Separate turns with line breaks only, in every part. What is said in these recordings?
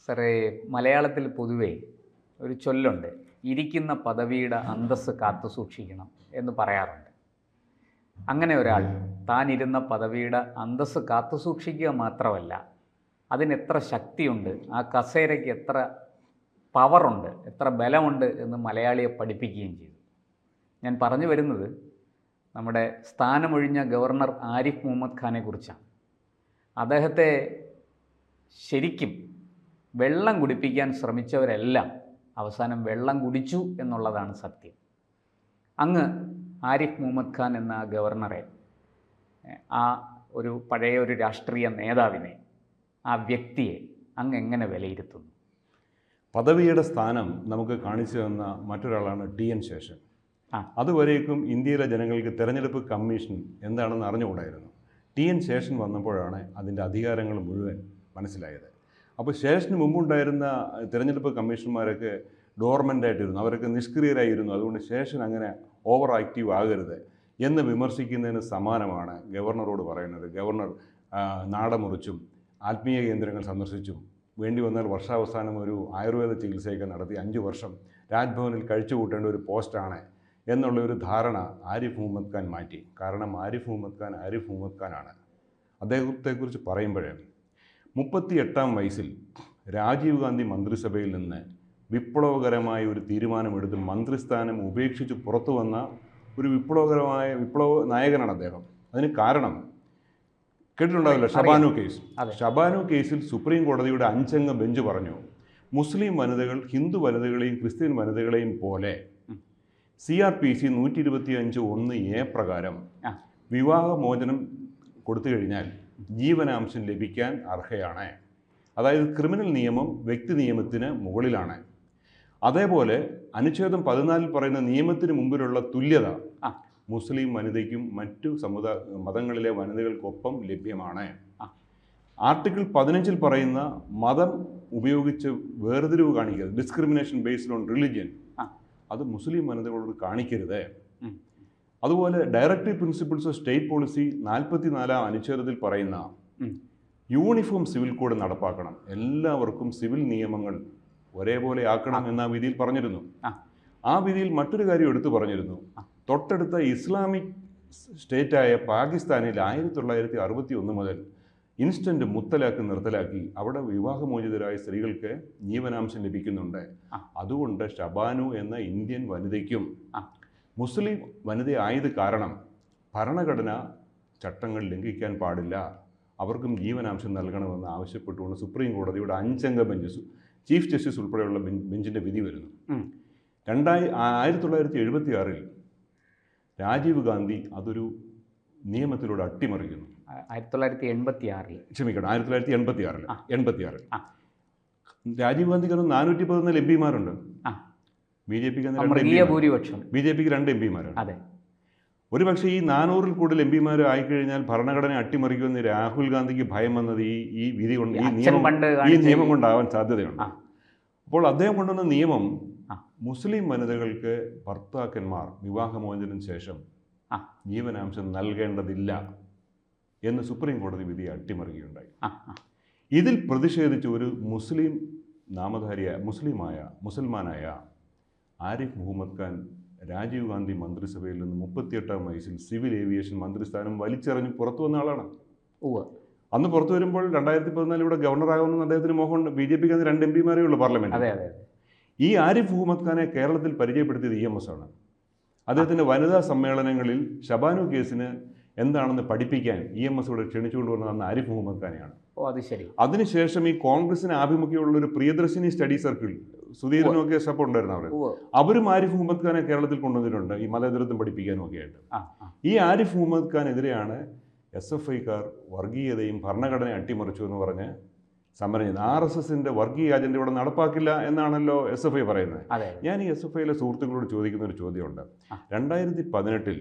സാറേ, മലയാളത്തിൽ പൊതുവേ ഒരു ചൊല്ലുണ്ട്, ഇരിക്കുന്ന പദവിയുടെ അന്തസ്സ് കാത്തു സൂക്ഷിക്കണം എന്ന് പറയാറുണ്ട്. അങ്ങനെ ഒരാൾ താൻ ഇരുന്ന പദവിയുടെ അന്തസ്സ് കാത്തു സൂക്ഷിക്കുക മാത്രമല്ല, അതിനെത്ര ശക്തിയുണ്ട്, ആ കസേരയ്ക്ക് എത്ര പവറുണ്ട്, എത്ര ബലമുണ്ട് എന്ന് മലയാളിയെ പഠിപ്പിക്കുകയും ചെയ്തു. ഞാൻ പറഞ്ഞു വരുന്നത് നമ്മുടെ സ്ഥാനമൊഴിഞ്ഞ ഗവർണർ ആരിഫ് മുഹമ്മദ് ഖാനെ കുറിച്ചാണ്. അദ്ദേഹത്തെ ശരിക്കും വെള്ളം കുടിപ്പിക്കാൻ ശ്രമിച്ചവരെല്ലാം അവസാനം വെള്ളം കുടിച്ചു എന്നുള്ളതാണ് സത്യം. അങ്ങ് ആരിഫ് മുഹമ്മദ് ഖാൻ എന്ന ഗവർണറെ, ആ ഒരു പഴയ ഒരു രാഷ്ട്രീയ നേതാവിനെ, ആ വ്യക്തിയെ അങ്ങ് എങ്ങനെ വിലയിരുത്തുന്നു?
പദവിയുടെ സ്ഥാനം നമുക്ക് കാണിച്ചു തന്ന മറ്റൊരാളാണ് ടി.എൻ. ശേഷൻ. അതുവരേക്കും ഇന്ത്യയിലെ ജനങ്ങൾക്ക് തെരഞ്ഞെടുപ്പ് കമ്മീഷൻ എന്താണെന്ന് അറിഞ്ഞുകൂടായിരുന്നു. ടി.എൻ. ശേഷൻ വന്നപ്പോഴാണ് അതിൻ്റെ അധികാരങ്ങൾ മുഴുവൻ മനസ്സിലായത്. അപ്പോൾ ശേഷന് മുമ്പുണ്ടായിരുന്ന തിരഞ്ഞെടുപ്പ് കമ്മീഷന്മാരൊക്കെ ഡോർമെൻ്റായിട്ടിരുന്നു, അവരൊക്കെ നിഷ്ക്രിയരായിരുന്നു. അതുകൊണ്ട് ശേഷൻ അങ്ങനെ ഓവർ ആക്റ്റീവ് ആകരുത് എന്ന് വിമർശിക്കുന്നതിന് സമാനമാണ് ഗവർണറോട് പറയുന്നത്. ഗവർണർ നാടമുറിച്ചും ആത്മീയ കേന്ദ്രങ്ങൾ സന്ദർശിച്ചും വേണ്ടി വന്നാൽ വർഷാവസാനം ഒരു ആയുർവേദ ചികിത്സയൊക്കെ നടത്തി 5 വർഷം രാജ്ഭവനിൽ കഴിച്ചു കൂട്ടേണ്ട ഒരു പോസ്റ്റാണ് എന്നുള്ള ഒരു ധാരണ ആരിഫ് മുഹമ്മദ് ഖാൻ മാറ്റി. കാരണം ആരിഫ് മുഹമ്മദ് ഖാനാണ്. അദ്ദേഹത്തെക്കുറിച്ച് പറയുമ്പോഴേ 38-ാം വയസ്സിൽ രാജീവ് ഗാന്ധി മന്ത്രിസഭയിൽ നിന്ന് വിപ്ലവകരമായ ഒരു തീരുമാനമെടുത്ത് മന്ത്രിസ്ഥാനം ഉപേക്ഷിച്ച് പുറത്തു വന്ന ഒരു വിപ്ലവ നായകനാണ് അദ്ദേഹം. അതിന് കാരണം കേട്ടിട്ടുണ്ടാവില്ല, ഷബാനു കേസ്. ഷബാനു കേസിൽ സുപ്രീം കോടതിയുടെ 5-അംഗ ബെഞ്ച് പറഞ്ഞു, മുസ്ലിം വനിതകൾ ഹിന്ദു വനിതകളെയും ക്രിസ്ത്യൻ വനിതകളെയും പോലെ CRPC 125(1)A പ്രകാരം വിവാഹമോചനം കൊടുത്തു കഴിഞ്ഞാൽ ജീവനാംശം ലഭിക്കാൻ അർഹയാണ്. അതായത് ക്രിമിനൽ നിയമം വ്യക്തി നിയമത്തിന് മുകളിലാണ്. അതേപോലെ അനുച്ഛേദം 14 പറയുന്ന നിയമത്തിന് മുമ്പിലുള്ള തുല്യത മുസ്ലിം വനിതയ്ക്കും മറ്റു മതങ്ങളിലെ വനിതകൾക്കൊപ്പം ലഭ്യമാണ്. ആർട്ടിക്കിൾ 15 പറയുന്ന മതം ഉപയോഗിച്ച് വേർതിരിവ് കാണിക്കരുത്, ഡിസ്ക്രിമിനേഷൻ ബേസ്ഡ് ഓൺ റിലിജിയൻ, അത് മുസ്ലിം വനിതകളോട് കാണിക്കരുത്. അതുപോലെ directive principles of state policy 44-ാം അനുച്ഛേദത്തിൽ പറയുന്ന യൂണിഫോം സിവിൽ കോഡ് നടപ്പാക്കണം, എല്ലാവർക്കും സിവിൽ നിയമങ്ങൾ ഒരേപോലെ ആക്കണം എന്ന വിധിയിൽ പറഞ്ഞിരുന്നു. ആ വിധിയിൽ മറ്റൊരു കാര്യം എടുത്തു പറഞ്ഞിരുന്നു. തൊട്ടടുത്ത ഇസ്ലാമിക് സ്റ്റേറ്റായ പാകിസ്ഥാനിൽ 1961 മുതൽ ഇൻസ്റ്റന്റ് മുത്തലാഖ് നിർത്തലാക്കി അവിടെ വിവാഹമോചിതരായ സ്ത്രീകൾക്ക് ജീവനാംശം ലഭിക്കുന്നുണ്ട്. അതുകൊണ്ട് ഷബാനു എന്ന ഇന്ത്യൻ വനിതയ്ക്കും മുസ്ലിം വനിതയായത് കാരണം ഭരണഘടനാ ചട്ടങ്ങൾ ലംഘിക്കാൻ പാടില്ല, അവർക്കും ജീവനാംശം നൽകണമെന്ന് ആവശ്യപ്പെട്ടുകൊണ്ട് സുപ്രീം കോടതിയുടെ 5-അംഗ ബെഞ്ച്, ചീഫ് ജസ്റ്റിസ് ഉൾപ്പെടെയുള്ള ബെഞ്ചിൻ്റെ വിധി വരുന്നു. 1976-ൽ രാജീവ് ഗാന്ധി അതൊരു നിയമത്തിലൂടെ അട്ടിമറിക്കുന്നു. 1986 രാജീവ് ഗാന്ധിക്ക് 414 എംപിമാരുണ്ട്. ബി.ജെ.പിക്ക് 2 എംപിമാരാണ്. ഒരു പക്ഷേ ഈ 400-ൽ കൂടുതൽ എംപിമാർ ആയിക്കഴിഞ്ഞാൽ ഭരണഘടന അട്ടിമറിക്കുമെന്ന് രാഹുൽ ഗാന്ധിക്ക് ഭയം വന്നത് ഈ വിധി കൊണ്ട്, ഈ നിയമം കൊണ്ടാവാൻ സാധ്യതയുണ്ട്. അപ്പോൾ അദ്ദേഹം കൊണ്ടുവന്ന നിയമം മുസ്ലിം വനിതകൾക്ക് ഭർത്താക്കന്മാർ വിവാഹമോചനത്തിന് ശേഷം ജീവനാംശം നൽകേണ്ടതില്ല എന്ന് സുപ്രീം കോടതി വിധി അട്ടിമറിക്കുകയുണ്ടായി. ഇതിൽ പ്രതിഷേധിച്ച് ഒരു മുസൽമാനായ ആരിഫ് മുഹമ്മദ് ഖാൻ രാജീവ് ഗാന്ധി മന്ത്രിസഭയിൽ നിന്ന് 38-ാം വയസ്സിൽ സിവിൽ ഏവിയേഷൻ മന്ത്രിസ്ഥാനം വലിച്ചെറിഞ്ഞ് പുറത്തു വന്ന ആളാണ്. അന്ന് പുറത്തു വരുമ്പോൾ 2014 ഇവിടെ ഗവർണറാകുമെന്ന് അദ്ദേഹത്തിന് മോഹമുണ്ട്. ബി.ജെ.പിക്ക് 2 എംപിമാരേ ഉള്ളൂ പാർലമെൻറ്റിൽ. ഈ ആരിഫ് മുഹമ്മദ് ഖാനെ കേരളത്തിൽ പരിചയപ്പെടുത്തിയത് EMS ആണ്. അദ്ദേഹത്തിൻ്റെ വനിതാ സമ്മേളനങ്ങളിൽ ഷബാനു കേസിന് എന്താണെന്ന് പഠിപ്പിക്കാൻ EMS ഇവിടെ ക്ഷണിച്ചുകൊണ്ടുവന്നത് അന്ന് ആരിഫ് മുഹമ്മദ് ഖാനെയാണ്. അതിനുശേഷം ഈ കോൺഗ്രസിന് ആഭിമുഖ്യമുള്ള ഒരു പ്രിയദർശിനി സ്റ്റഡി സർക്കിൾ, സുധീരനൊക്കെ സപ്പോർട്ട് ഉണ്ടായിരുന്നു, അവരും ആരിഫ് മുഹമ്മദ് ഖാനെ കേരളത്തിൽ കൊണ്ടുവന്നിട്ടുണ്ട് ഈ മതേതരത്വം പഠിപ്പിക്കാനും ഒക്കെ ആയിട്ട്. ഈ ആരിഫ് മുഹമ്മദ് ഖാനെതിരെയാണ് SFIക്കാർ വർഗീയതയും ഭരണഘടന അട്ടിമറിച്ചു എന്ന് പറഞ്ഞ് സമരം ചെയ്ത്. RSSന്റെ വർഗീയ അജണ്ട ഇവിടെ നടപ്പാക്കില്ല എന്നാണല്ലോ SFI പറയുന്നത്. ഞാൻ ഈ SFIയിലെ സുഹൃത്തുക്കളോട് ചോദിക്കുന്ന ഒരു ചോദ്യമുണ്ട്. 2018-ൽ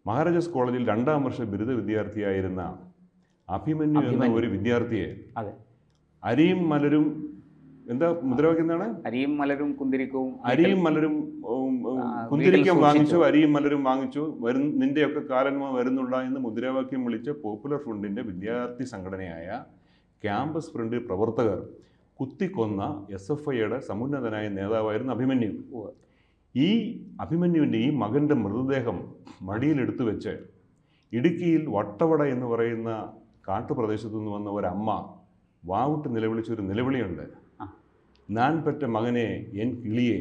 മഹാരാജാസ് കോളേജിൽ 2ാം വർഷ ബിരുദ വിദ്യാർത്ഥിയായിരുന്ന അഭിമന്യു എന്ന ഒരു വിദ്യാർത്ഥിയെ അരിയും മലരും എന്താ മുദ്രാവാക്യം എന്താണ്?
അരിയും മലരും
കുന്തിരിക്കം വാങ്ങിച്ചു, അരിയും മലരും വാങ്ങിച്ചു, നിന്റെയൊക്കെ കാലന്മ വരുന്നുള്ള എന്ന് മുദ്രാവാക്യം വിളിച്ച പോപ്പുലർ ഫ്രണ്ടിന്റെ വിദ്യാർത്ഥി സംഘടനയായ ക്യാമ്പസ് ഫ്രണ്ട് പ്രവർത്തകർ കുത്തിക്കൊന്ന SFIയുടെ സമുന്നതനായ നേതാവായിരുന്നു അഭിമന്യു. ഈ അഭിമന്യുവിൻ്റെ ഈ മകൻ്റെ മൃതദേഹം മടിയിലെടുത്തു വെച്ച് ഇടുക്കിയിൽ വട്ടവട എന്ന് പറയുന്ന കാട്ടുപ്രദേശത്തു നിന്ന് വന്ന ഒരമ്മ വാവിട്ട് നിലവിളിച്ചൊരു നിലവിളിയുണ്ട്. ഞാൻ പെറ്റ മകനെ എൻ കിളിയെ.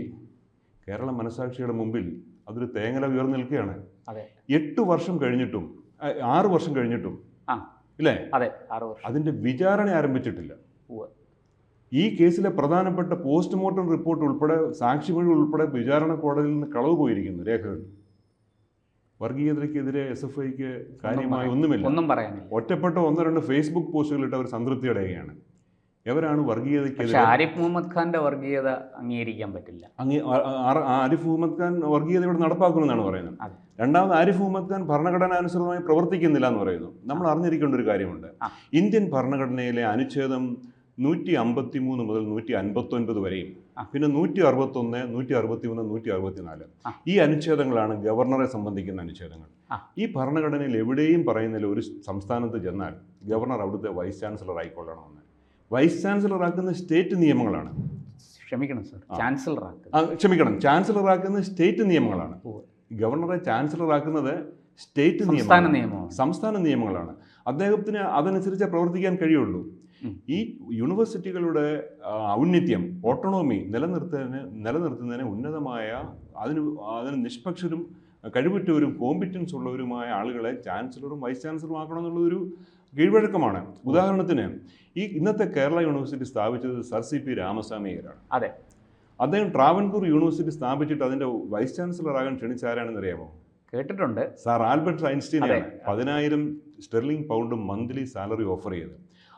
കേരള മനസാക്ഷിയുടെ മുമ്പിൽ അതൊരു തേങ്ങല ഉയർന്നു നിൽക്കുകയാണ്. 8 വർഷം കഴിഞ്ഞിട്ടും 6 വർഷം കഴിഞ്ഞിട്ടും ഇല്ലേ അതിൻ്റെ വിചാരണ ആരംഭിച്ചിട്ടില്ല. ഈ കേസിലെ പ്രധാനപ്പെട്ട പോസ്റ്റ്മോർട്ടം റിപ്പോർട്ട് ഉൾപ്പെടെ സാക്ഷിമൊഴി ഉൾപ്പെടെ വിചാരണ കോടതിയിൽ നിന്ന് കളവ് പോയിരിക്കുന്നു രേഖകൾ. വർഗീയതയ്ക്കെതിരെ SFIക്ക് കാര്യമായി ഒന്നുമില്ല. ഒറ്റപ്പെട്ട 1-2 ഫേസ്ബുക്ക് പോസ്റ്റുകളിട്ട് അവർ സംതൃപ്തി അടയുകയാണ്. എവരാണ് വർഗീയതയ്ക്കെതിരെ?
ആരിഫ് മുഹമ്മദ് ഖാന്റെ വർഗീയത അംഗീകരിക്കാൻ പറ്റില്ല.
ആരിഫ് മുഹമ്മദ് ഖാൻ വർഗീയത ഇവിടെ നടപ്പാക്കുമെന്നാണ് പറയുന്നത്. രണ്ടാമത്, ആരിഫ് മുഹമ്മദ് ഖാൻ ഭരണഘടനാനുസൃതമായി പ്രവർത്തിക്കുന്നില്ല എന്ന് പറയുന്നു. നമ്മൾ അറിഞ്ഞിരിക്കേണ്ട ഒരു കാര്യമുണ്ട്. ഇന്ത്യൻ ഭരണഘടനയിലെ അനുച്ഛേദം 153 മുതൽ 159 വരെയും പിന്നെ 161, 163, 164 ഈ അനുച്ഛേദങ്ങളാണ് ഗവർണറെ സംബന്ധിക്കുന്ന അനുച്ഛേദങ്ങൾ. ഈ ഭരണഘടനയിൽ എവിടെയും പറയുന്നില്ല ഒരു സംസ്ഥാനത്ത് ചെന്നാൽ ഗവർണർ അവിടുത്തെ വൈസ് ചാൻസലർ ആയിക്കൊള്ളണമെന്ന്. വൈസ് ചാൻസലർ ആക്കുന്ന സ്റ്റേറ്റ് നിയമങ്ങളാണ്. ചാൻസലർ ആക്കുന്ന സ്റ്റേറ്റ് നിയമങ്ങളാണ്. ഗവർണറെ ചാൻസലർ ആക്കുന്നത് സ്റ്റേറ്റ് സംസ്ഥാന നിയമങ്ങളാണ്. അദ്ദേഹത്തിന് അതനുസരിച്ച് പ്രവർത്തിക്കാൻ കഴിയുള്ളൂ. ഈ യൂണിവേഴ്സിറ്റികളുടെ ഔന്നത്യം, ഓട്ടോണോമി നിലനിർത്തുന്നതിന് ഉന്നതമായ അതിന് നിഷ്പക്ഷരും കഴിവുറ്റവരും കോമ്പിറ്റൻസ് ഉള്ളവരുമായ ആളുകളെ ചാൻസലറും വൈസ് ചാൻസലറും ആക്കണമെന്നുള്ളതൊരു കീഴ്വഴക്കമാണ്. ഉദാഹരണത്തിന് ഇന്നത്തെ കേരള യൂണിവേഴ്സിറ്റി സ്ഥാപിച്ചത് സർ CP രാമസ്വാമി അയ്യരാണ്. അദ്ദേഹം ട്രാവൻകൂർ യൂണിവേഴ്സിറ്റി സ്ഥാപിച്ചിട്ട് അതിൻ്റെ വൈസ് ചാൻസലർ ആകാൻ ക്ഷണിച്ച ആരാണെന്ന് അറിയാമോ?
കേട്ടിട്ടുണ്ട്.
സാർ ആൽബർട്ട് ഐൻസ്റ്റീനാണ് 10,000 sterling pound monthly salary offer ചെയ്ത്.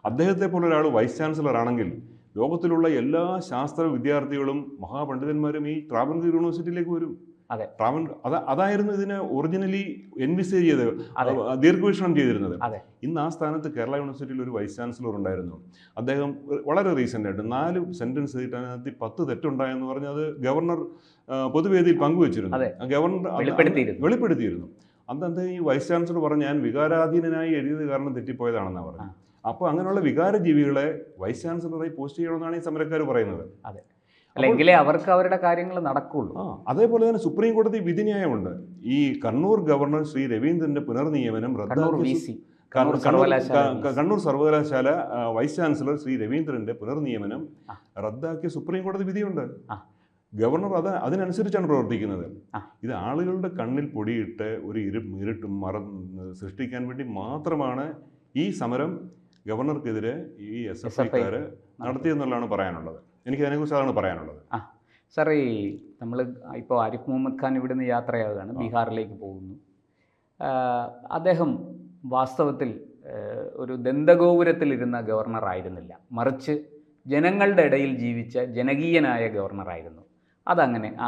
അദ്ദേഹത്തെ പോലെ ഒരാൾ വൈസ് ചാൻസലർ ആണെങ്കിൽ ലോകത്തിലുള്ള എല്ലാ ശാസ്ത്ര വിദ്യാർത്ഥികളും മഹാപണ്ഡിതന്മാരും ഈ ട്രാവൻകൂർ യൂണിവേഴ്സിറ്റിയിലേക്ക് വരും. അതായിരുന്നു ഇതിനെ ഒറിജിനലി എൻവിസേജ് ചെയ്ത് ദീർഘവീക്ഷണം ചെയ്തിരുന്നത്. ഇന്ന് ആ സ്ഥാനത്ത് കേരള യൂണിവേഴ്സിറ്റിയിൽ ഒരു വൈസ് ചാൻസലർ ഉണ്ടായിരുന്നു. അദ്ദേഹം വളരെ റീസെൻ്റ് ആയിട്ട് 4 സെൻറ്റൻസ് എഴുതിയിട്ട് 10 തെറ്റുണ്ടായെന്ന് പറഞ്ഞ് അത് ഗവർണർ പൊതുവേദിയിൽ പങ്കുവച്ചിരുന്നു. ഗവർണർ വെളിപ്പെടുത്തിയിരുന്നു. അന്ന് അദ്ദേഹം ഈ വൈസ് ചാൻസലർ പറഞ്ഞ് ഞാൻ വികാരാധീനനായി എഴുതിയത് കാരണം തെറ്റിപ്പോയതാണെന്നാണ് പറഞ്ഞത്. അപ്പോൾ അങ്ങനെയുള്ള വികാരജീവികളെ വൈസ് ചാൻസലറായി പോസ്റ്റ് ചെയ്യണമെന്നാണ് ഈ സമരക്കാർ പറയുന്നത്.
അല്ലെങ്കിലേ അവർക്ക് അവരുടെ കാര്യങ്ങൾ നടക്കുള്ളൂ.
അതേപോലെ തന്നെ സുപ്രീം കോടതി വിധിന്യായമുണ്ട്. ഈ കണ്ണൂർ ഗവർണർ ശ്രീ രവീന്ദ്രന്റെ പുനർനിയമനം കണ്ണൂർ സർവകലാശാല വൈസ് ചാൻസലർ ശ്രീ രവീന്ദ്രന്റെ പുനർനിയമനം റദ്ദാക്കിയ സുപ്രീം കോടതി വിധിയുണ്ട്. ഗവർണർ അതിനനുസരിച്ചാണ് പ്രവർത്തിക്കുന്നത്. ഇത് ആളുകളുടെ കണ്ണിൽ പൊടിയിട്ട് ഒരു ഇരുട്ടും സൃഷ്ടിക്കാൻ വേണ്ടി മാത്രമാണ് ഈ സമരം ഗവർണർക്കെതിരെ ഈ SFIക്കാർ നടത്തിയെന്നുള്ളതാണ് പറയാനുള്ളത്. എനിക്ക് അതിനെക്കുറിച്ച് അതാണ് പറയാനുള്ളത്.
സാർ, നമ്മൾ ഇപ്പോൾ ആരിഫ് മുഹമ്മദ് ഖാൻ ഇവിടുന്ന് യാത്രയാവുകയാണ്, ബീഹാറിലേക്ക് പോകുന്നു. അദ്ദേഹം വാസ്തവത്തിൽ ഒരു ദന്തഗോപുരത്തിലിരുന്ന ഗവർണർ ആയിരുന്നില്ല, മറിച്ച് ജനങ്ങളുടെ ഇടയിൽ ജീവിച്ച ജനകീയനായ ഗവർണറായിരുന്നു.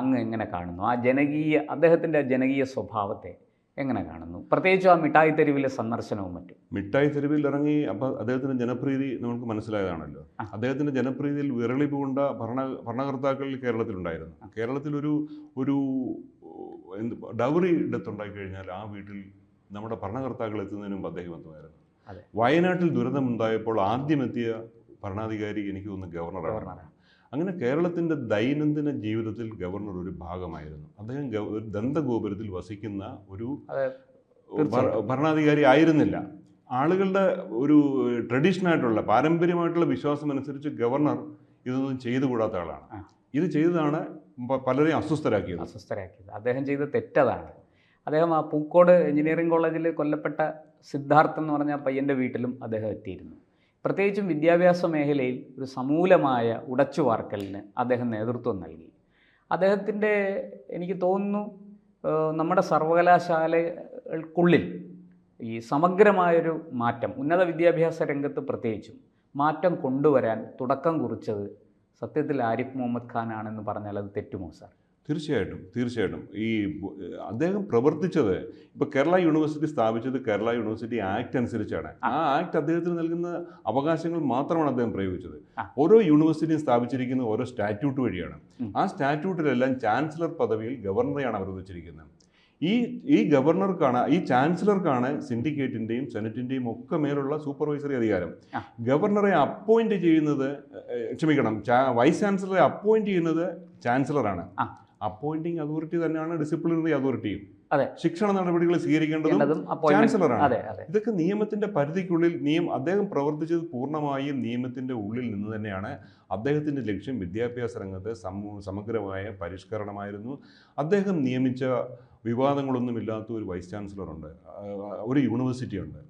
അങ്ങ് എങ്ങനെ കാണുന്നു അദ്ദേഹത്തിൻ്റെ ജനകീയ സ്വഭാവത്തെ എങ്ങനെ കാണുന്നു? പ്രത്യേകിച്ചും ആ മിഠായി തെരുവിലെ സന്ദർശനവും മറ്റും.
മിഠായി തെരുവിൽ ഇറങ്ങി അപ്പോൾ അദ്ദേഹത്തിൻ്റെ ജനപ്രീതി നമുക്ക് മനസ്സിലായതാണല്ലോ. അദ്ദേഹത്തിൻ്റെ ജനപ്രീതിയിൽ വിരളി പൂണ്ട ഭരണകർത്താക്കൾ കേരളത്തിലുണ്ടായിരുന്നു. കേരളത്തിൽ ഒരു ഡൗറി ഡെത്ത് ഉണ്ടായിക്കഴിഞ്ഞാൽ ആ വീട്ടിൽ നമ്മുടെ ഭരണകർത്താക്കൾ എത്തുന്നതിന് മുമ്പ് അദ്ദേഹം എത്തുമായിരുന്നു. വയനാട്ടിൽ ദുരന്തമുണ്ടായപ്പോൾ ആദ്യം എത്തിയ ഭരണാധികാരി എനിക്ക് തോന്നുന്നു ഗവർണറാണ്. അങ്ങനെ കേരളത്തിൻ്റെ ദൈനംദിന ജീവിതത്തിൽ ഗവർണർ ഒരു ഭാഗമായിരുന്നു. അദ്ദേഹം ദന്തഗോപുരത്തിൽ വസിക്കുന്ന ഒരു ഭരണാധികാരി ആയിരുന്നില്ല. ആളുകളുടെ ഒരു ട്രഡീഷണായിട്ടുള്ള പാരമ്പര്യമായിട്ടുള്ള വിശ്വാസം അനുസരിച്ച് ഗവർണർ ഇതൊന്നും ചെയ്തുകൂടാത്ത ആളാണ്. ഇത് ചെയ്തതാണ് പലരെയും അസ്വസ്ഥരാക്കിയത്.
അദ്ദേഹം ചെയ്ത തെറ്റതാണ്. അദ്ദേഹം ആ പൂക്കോട് എഞ്ചിനീയറിംഗ് കോളേജിൽ കൊല്ലപ്പെട്ട സിദ്ധാർത്ഥ് എന്ന് പറഞ്ഞ പയ്യൻ്റെ വീട്ടിലും അദ്ദേഹം എത്തിയിരുന്നു. പ്രത്യേകിച്ചും വിദ്യാഭ്യാസ മേഖലയിൽ ഒരു സമൂലമായ ഉടച്ചുവാർക്കലിന് അദ്ദേഹം നേതൃത്വം നൽകി. അദ്ദേഹത്തിൻ്റെ എനിക്ക് തോന്നുന്നു നമ്മുടെ സർവകലാശാലകൾക്കുള്ളിൽ ഈ സമഗ്രമായൊരു മാറ്റം, ഉന്നത വിദ്യാഭ്യാസ രംഗത്ത് പ്രത്യേകിച്ചും മാറ്റം കൊണ്ടുവരാൻ തുടക്കം കുറിച്ചത് സത്യത്തിൽ ആരിഫ് മുഹമ്മദ് ഖാനാണെന്ന് പറഞ്ഞാൽ അത് തെറ്റുമോ സാർ?
തീർച്ചയായിട്ടും ഈ അദ്ദേഹം പ്രവർത്തിച്ചത് ഇപ്പോൾ കേരള യൂണിവേഴ്സിറ്റി സ്ഥാപിച്ചത് കേരള യൂണിവേഴ്സിറ്റി ആക്ട് അനുസരിച്ചാണ്. ആ ആക്ട് അദ്ദേഹത്തിന് നൽകുന്ന അവകാശങ്ങൾ മാത്രമാണ് അദ്ദേഹം പ്രയോഗിച്ചത്. ഓരോ യൂണിവേഴ്സിറ്റിയും സ്ഥാപിച്ചിരിക്കുന്ന ഓരോ സ്റ്റാറ്റ്യൂട്ട് വഴിയാണ്. ആ സ്റ്റാറ്റ്യൂട്ടിലെല്ലാം ചാൻസലർ പദവിയിൽ ഗവർണറെയാണ് അവർ വെച്ചിരിക്കുന്നത്. ഈ ഗവർണർക്കാണ്, ഈ ചാൻസലർക്കാണ് സിൻഡിക്കേറ്റിൻ്റെയും സെനറ്റിൻ്റെയും ഒക്കെ മേലുള്ള സൂപ്പർവൈസറി അധികാരം. ഗവർണറെ അപ്പോയിന്റ് ചെയ്യുന്നത്, വൈസ് ചാൻസലറെ അപ്പോയിന്റ് ചെയ്യുന്നത് ചാൻസലറാണ്. അപ്പോയിന്റിംഗ് അതോറിറ്റി തന്നെയാണ് ഡിസിപ്ലിനറി അതോറിറ്റിയും. ശിക്ഷണ നടപടികൾ സ്വീകരിക്കേണ്ടതും ചാൻസലറാണ്. ഇതൊക്കെ നിയമത്തിന്റെ പരിധിക്കുള്ളിൽ അദ്ദേഹം പ്രവർത്തിച്ചത് പൂർണ്ണമായും നിയമത്തിന്റെ ഉള്ളിൽ നിന്ന് തന്നെയാണ്. അദ്ദേഹത്തിന്റെ ലക്ഷ്യം വിദ്യാഭ്യാസ രംഗത്ത് സമഗ്രമായ പരിഷ്കരണമായിരുന്നു. അദ്ദേഹം നിയമിച്ച വിവാദങ്ങളൊന്നുമില്ലാത്ത ഒരു വൈസ് ചാൻസലറുണ്ട്, ഒരു യൂണിവേഴ്സിറ്റി ഉണ്ട്,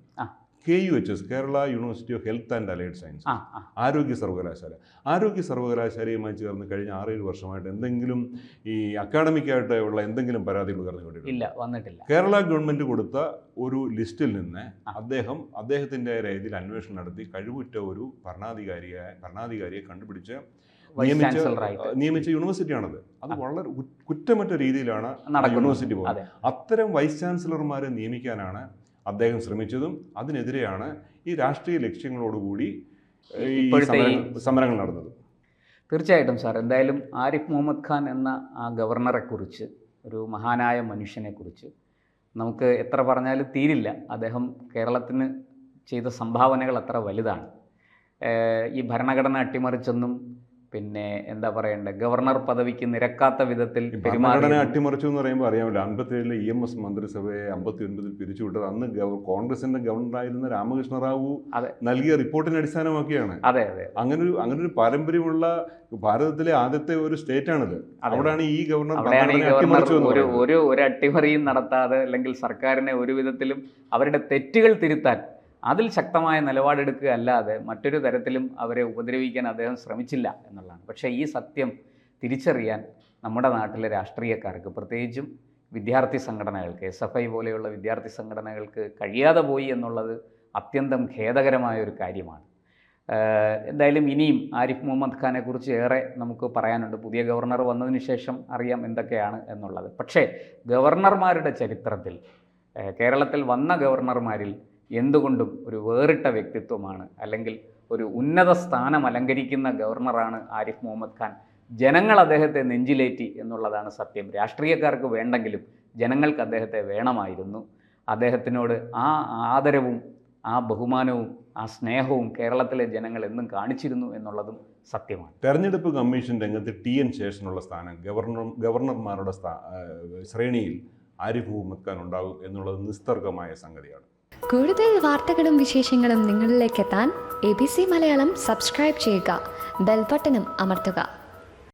KUHS, Kerala university of health and allied science, ആരോഗ്യ സർവകലാശാല. ആരോഗ്യ സർവകലാശാലയുമായി ചേർന്ന് കഴിഞ്ഞ 6-7 വർഷമായിട്ട് എന്തെങ്കിലും ഈ അക്കാഡമിക്കായിട്ട് ഉള്ള എന്തെങ്കിലും പരാതികൾ
വന്നിട്ടില്ല.
കേരള ഗവൺമെൻറ് കൊടുത്ത ഒരു ലിസ്റ്റിൽ നിന്ന് അദ്ദേഹത്തിൻ്റെ രീതിയിൽ അന്വേഷണം നടത്തി കഴിവുറ്റ ഒരു ഭരണാധികാരിയെ കണ്ടുപിടിച്ച് നിയമിച്ച യൂണിവേഴ്സിറ്റിയാണത്. അത് വളരെ കുറ്റമറ്റ രീതിയിലാണ് യൂണിവേഴ്സിറ്റി പോകുന്നത്. അത്തരം വൈസ് ചാൻസലർമാരെ നിയമിക്കാനാണ് അദ്ദേഹം ശ്രമിച്ചതും അതിനെതിരെയാണ് ഈ രാഷ്ട്രീയ ലക്ഷ്യങ്ങളോടുകൂടി ഈ സമരങ്ങൾ നടന്നത്.
തീർച്ചയായിട്ടും സാർ, എന്തായാലും ആരിഫ് മുഹമ്മദ് ഖാൻ എന്ന ആ ഗവർണറെക്കുറിച്ച്, ഒരു മഹാനായ മനുഷ്യനെക്കുറിച്ച് നമുക്ക് എത്ര പറഞ്ഞാലും തീരില്ല. അദ്ദേഹം കേരളത്തിന് ചെയ്ത സംഭാവനകൾ അത്ര വലുതാണ്. ഈ ഭരണഘടന അട്ടിമറിച്ചെന്നും പിന്നെ എന്താ പറയണ്ടേ, ഗവർണർ പദവിക്ക് നിരക്കാത്ത വിധത്തിൽ
ഭരണഘടന അട്ടിമറിച്ചു എന്ന് പറയുമ്പോൾ അറിയാമല്ലോ, 57 EMS മന്ത്രിസഭയെ 59 പിരിച്ചുവിട്ടത് അന്ന് കോൺഗ്രസിന്റെ ഗവർണറായിരുന്ന രാമകൃഷ്ണ റാവു നൽകിയ റിപ്പോർട്ടിനെ അടിസ്ഥാനമാക്കിയാണ്. അങ്ങനൊരു പാരമ്പര്യമുള്ള ഭാരതത്തിലെ ആദ്യത്തെ ഒരു സ്റ്റേറ്റ് ആണിത്. അവിടെയാണ് ഈ ഗവർണർ
ഒരു അട്ടിമറിയും നടത്താതെ, അല്ലെങ്കിൽ സർക്കാരിനെ ഒരു വിധത്തിലും അവരുടെ തെറ്റുകൾ തിരുത്താൻ അതിൽ ശക്തമായ നിലപാടെടുക്കുക അല്ലാതെ മറ്റൊരു തരത്തിലും അവരെ ഉപദ്രവിക്കാൻ അദ്ദേഹം ശ്രമിച്ചില്ല എന്നുള്ളതാണ്. പക്ഷേ ഈ സത്യം തിരിച്ചറിയാൻ നമ്മുടെ നാട്ടിലെ രാഷ്ട്രീയക്കാർക്ക്, പ്രത്യേകിച്ചും വിദ്യാർത്ഥി സംഘടനകൾക്ക്, SFI പോലെയുള്ള വിദ്യാർത്ഥി സംഘടനകൾക്ക് കഴിയാതെ പോയി എന്നുള്ളത് അത്യന്തം ഖേദകരമായ ഒരു കാര്യമാണ്. എന്തായാലും ഇനിയും ആരിഫ് മുഹമ്മദ് ഖാനെ കുറിച്ച് ഏറെ നമുക്ക് പറയാനുണ്ട്. പുതിയ ഗവർണർ വന്നതിന് ശേഷം അറിയാം എന്തൊക്കെയാണ് എന്നുള്ളത്. പക്ഷേ ഗവർണർമാരുടെ ചരിത്രത്തിൽ, കേരളത്തിൽ വന്ന ഗവർണർമാരിൽ എന്തുകൊണ്ടും ഒരു വേറിട്ട വ്യക്തിത്വമാണ്, അല്ലെങ്കിൽ ഒരു ഉന്നത സ്ഥാനം അലങ്കരിക്കുന്ന ഗവർണറാണ് ആരിഫ് മുഹമ്മദ് ഖാൻ. ജനങ്ങൾ അദ്ദേഹത്തെ നെഞ്ചിലേറ്റി എന്നുള്ളതാണ് സത്യം. രാഷ്ട്രീയക്കാർക്ക് വേണ്ടെങ്കിലും ജനങ്ങൾക്ക് അദ്ദേഹത്തെ വേണമായിരുന്നു. അദ്ദേഹത്തിനോട് ആ ആദരവും ആ ബഹുമാനവും ആ സ്നേഹവും കേരളത്തിലെ ജനങ്ങൾ എന്നും കാണിച്ചിരുന്നു എന്നുള്ളതും സത്യമാണ്.
തെരഞ്ഞെടുപ്പ് കമ്മീഷൻ രംഗത്ത് TN ശേഷനുള്ള സ്ഥാനം ഗവർണർമാരുടെ ശ്രേണിയിൽ ആരിഫ് മുഹമ്മദ് ഖാൻ ഉണ്ടാകും എന്നുള്ളത് നിസ്തർക്കമായ സംഗതിയാണ്.
കൂടുതൽ വാർത്തകളും വിശേഷങ്ങളും നിങ്ങളിലേക്ക് എത്താൻ ABC മലയാളം സബ്സ്ക്രൈബ് ചെയ്യുക, ബെൽ ബട്ടണും അമർത്തുക.